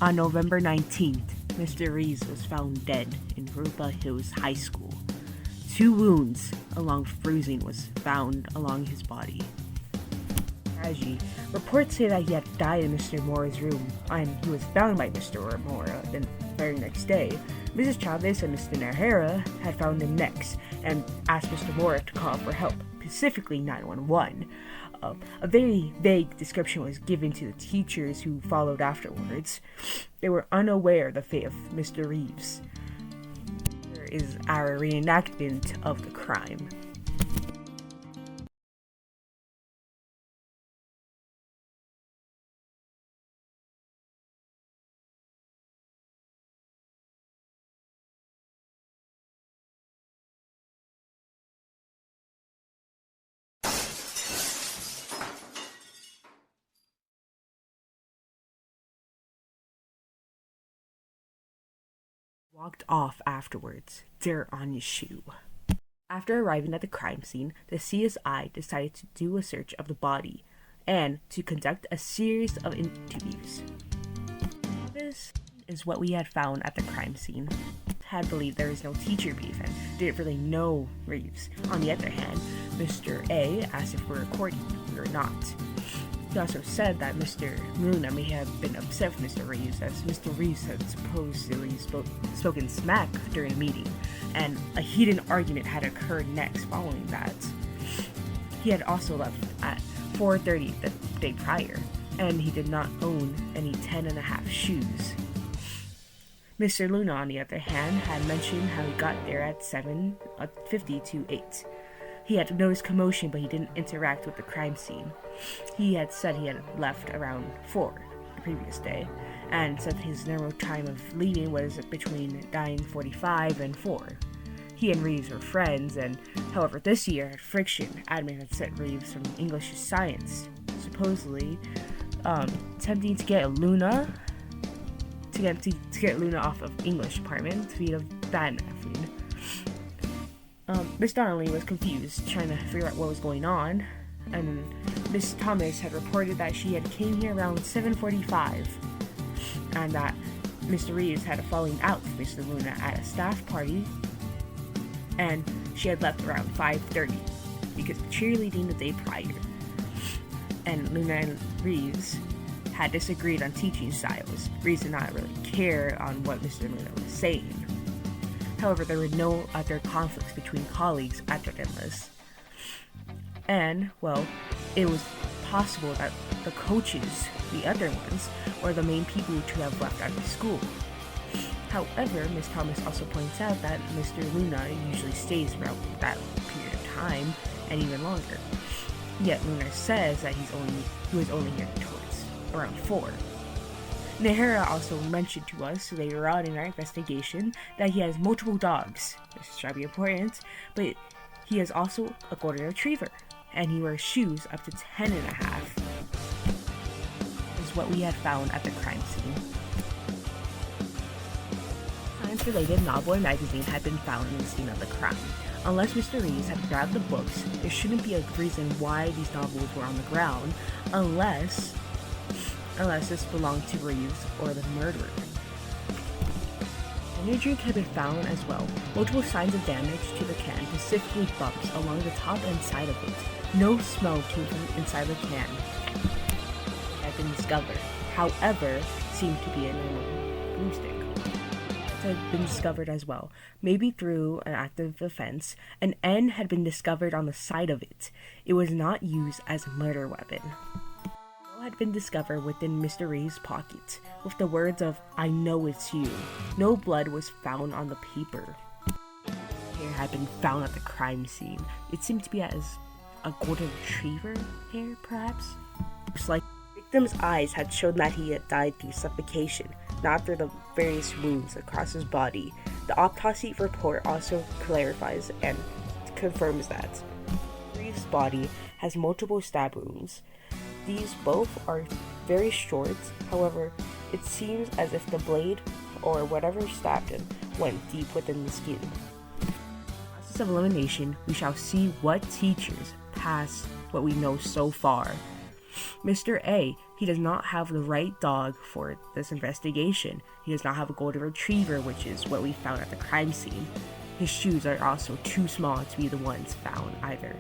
On November 19th, Mr. Reeve was found dead in Rupa Hills High School. 2 wounds, along with bruising, was found along his body. Tragedy. Reports say that he had died in Mr. Mora's room, and he was found by Mr. Mora the very next day. Mrs. Chavez and Mr. Nahara had found him next and asked Mr. Mora to call for help, specifically 911. A very vague description was given to the teachers who followed afterwards. They were unaware of the fate of Mr. Reeves. Here is our reenactment of the crime. Walked off afterwards, dirt on his shoe. After arriving at the crime scene, the CSI decided to do a search of the body and to conduct a series of interviews. This is what we had found at the crime scene. Had believed there was no teacher beef and didn't really know Reeves. On the other hand, Mr. A asked if we're recording. We were not. He also said that Mr. Luna may have been upset with Mr. Reeves, as Mr. Reeves had supposedly spoken smack during a meeting, and a heated argument had occurred next following that. He had also left at 4:30 the day prior, and he did not own any 10.5 shoes. Mr. Luna, on the other hand, had mentioned how he got there at 7:50 to 8. He had noticed commotion, but he didn't interact with the crime scene. He had said he had left around 4 the previous day, and said his normal time of leaving was between 9:45 and 4. He and Reeves were friends, and however this year had friction. Admin had sent Reeves from English to science, supposedly attempting to get Luna off of English department to feed of bad food. Miss Donnelly was confused, trying to figure out what was going on, and Miss Thomas had reported that she had came here around 7:45, and that Mr. Reeves had a falling out with Mr. Luna at a staff party, and she had left around 5:30 because of cheerleading the day prior. And Luna and Reeves had disagreed on teaching styles. Reeves did not really care on what Mr. Luna was saying. However, there were no other conflicts between colleagues at the Denlis. And, well, it was possible that the coaches, the other ones, were the main people to have left out of school. However, Ms. Thomas also points out that Mr. Luna usually stays around that period of time, and even longer. Yet Luna says that he was only here towards around 4. Nahara also mentioned to us later on in our investigation that he has multiple dogs. This is trying to be important, but he is also a golden retriever, and he wears shoes up to 10.5. This is what we had found at the crime scene. Science-related novel or magazine had been found in the scene of the crime. Unless Mr. Reeves had grabbed the books, there shouldn't be a reason why these novels were on the ground, unless this belonged to Reeves or the murderer. Energy drink had been found as well. Multiple signs of damage to the can, specifically bumps along the top and side of it. No smell came from inside the can. It had been discovered. However, seemed to be a normal glue stick. It had been discovered as well. Maybe through an act of offense, an N had been discovered on the side of it. It was not used as a murder weapon. Had been discovered within Mr. Reeves' pocket, with the words of, "I know it's you." No blood was found on the paper. Hair had been found at the crime scene. It seemed to be as a golden retriever hair, perhaps? Looks like the victim's eyes had shown that he had died through suffocation, not through the various wounds across his body. The autopsy report also clarifies and confirms that Reeves' body has multiple stab wounds. These both are very short, however, it seems as if the blade, or whatever stabbed him, went deep within the skin. In the process of elimination, we shall see what teachers pass what we know so far. Mr. A, He does not have the right dog for this investigation. He does not have a golden retriever, which is what we found at the crime scene. His shoes are also too small to be the ones found either.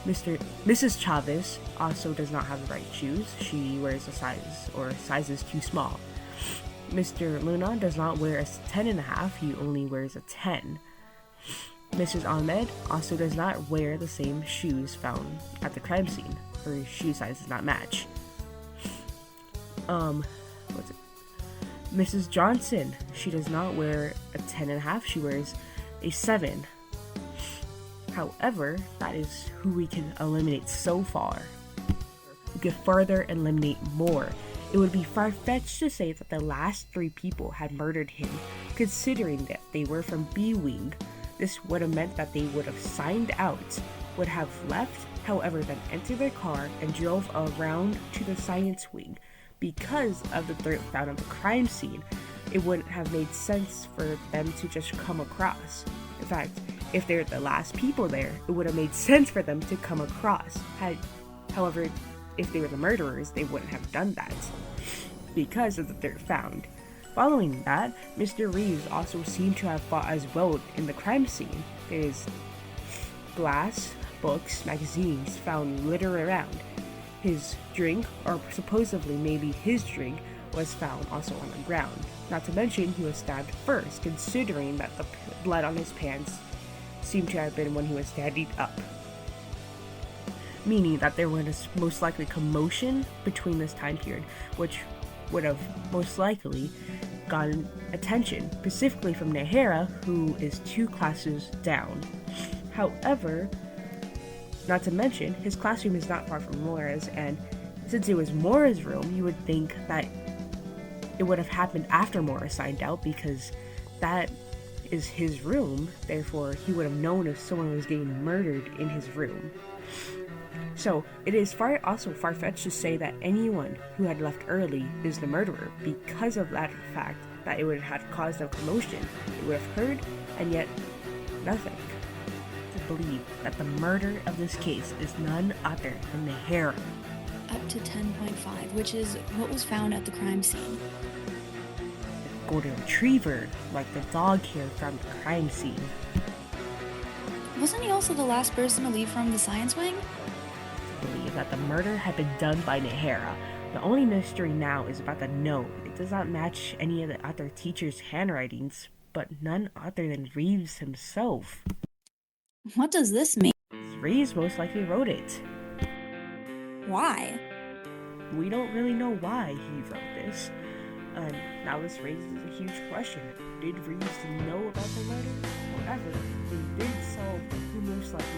Mrs. Chavez also does not have the right shoes. She wears a sizes too small. Mr. Luna does not wear a 10.5, he only wears a 10. Mrs. Ahmed also does not wear the same shoes found at the crime scene. Her shoe size does not match. Mrs. Johnson, she does not wear a 10.5, she wears a 7. However, that is who we can eliminate so far. We could further eliminate more. It would be far-fetched to say that the last 3 people had murdered him, considering that they were from B Wing. This would have meant that they would have signed out, would have left, however, then entered their car and drove around to the science wing. Because of the dirt found at the crime scene, it wouldn't have made sense for them to just come across. In fact, if they're the last people there, it would have made sense for them to come across. However, if they were the murderers, they wouldn't have done that because of the dirt found. Following that, Mr. Reeves also seemed to have fought as well in the crime scene. There's glass, books, magazines found littered around. His drink, or supposedly maybe his drink, was found also on the ground. Not to mention, he was stabbed first, considering that the blood on his pants seemed to have been when he was standing up. Meaning that there was most likely commotion between this time period, which would have most likely gotten attention, specifically from Nehera, who is 2 classes down. However, not to mention, his classroom is not far from Mora's, and since it was Mora's room, you would think that it would have happened after Mora signed out, because that is his room. Therefore, he would have known if someone was getting murdered in his room. So, it is also far-fetched to say that anyone who had left early is the murderer, because of that fact that it would have caused a commotion. It would have heard, and yet nothing. To believe that the murder of this case is none other than Nehera. Up to 10.5, which is what was found at the crime scene. The golden retriever, like the dog hair from the crime scene. Wasn't he also the last person to leave from the science wing? Believe that the murder had been done by Nehera. The only mystery now is about the note. It does not match any of the other teachers' handwritings, but none other than Reeves himself. What does this mean? Reeves most likely wrote it. Why? We don't really know why he wrote this. And now this raises a huge question. Did Reeves know about the murder? However, they did solve who most likely